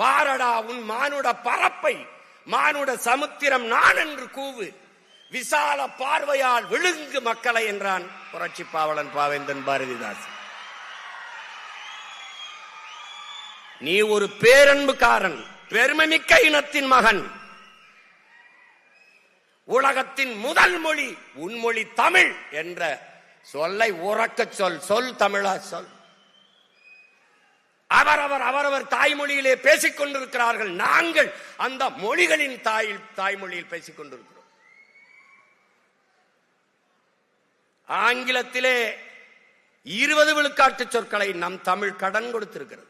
பாரடா உன் மானுட பரப்பை, மானுட சமுத்திரம் நான் என்று கூவு, விசால பார்வையால் விழுங்கு மக்களை என்றான் புரட்சி பாவலன் பாவேந்தன் பாரதிதாசன். நீ ஒரு பேரன்புக்காரன், பெருமைமிக்க இனத்தின் மகன். உலகத்தின் முதல் மொழி உன்மொழி தமிழ் என்ற சொல்லை உறக்க சொல். சொல் தமிழா சொல். அவரவர் தாய்மொழியிலே பேசிக் கொண்டிருக்கிறார்கள். நாங்கள் அந்த மொழிகளின் தாய்மொழியில் பேசிக் கொண்டிருக்கிறோம். ஆங்கிலத்திலே 20 விழுக்காட்டு சொற்களை நம் தமிழ் கடன் கொடுத்திருக்கிறது.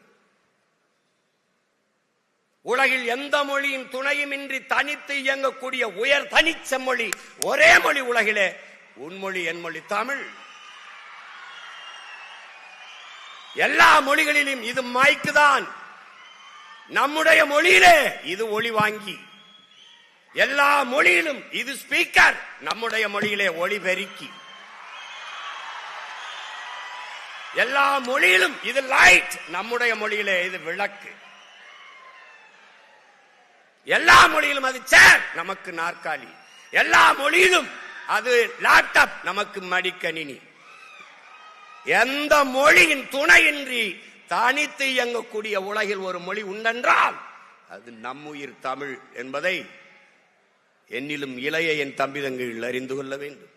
உலகில் எந்த மொழியின் துணையுமின்றி தனித்து இயங்கக்கூடிய உயர் தனிச்ச மொழி ஒரே மொழி உலகிலே உன்மொழி என் மொழி தமிழ். எல்லா மொழிகளிலும் இது மைக்கு தான், நம்முடைய மொழியிலே இது ஒளி வாங்கி, எல்லா மொழியிலும் இது ஸ்பீக்கர், நம்முடைய மொழியிலே ஒளி பெருக்கி, எல்லா மொழியிலும் இது லைட், நம்முடைய மொழியிலே இது விளக்கு, எல்லா மொழியிலும் அது சேர், நமக்கு நாற்காலி, எல்லா மொழியிலும் அது லேப்டாப், நமக்கு மடிக்கணினி. எந்த மொழியின் துணையின்றி தனித்து இயங்கக்கூடிய உலகில் ஒரு மொழி உண்டென்றால் அது நம்முயிர் தமிழ் என்பதை என்னிலும் இளைய என் தம்பி தங்கைகள் அறிந்து கொள்ள வேண்டும்.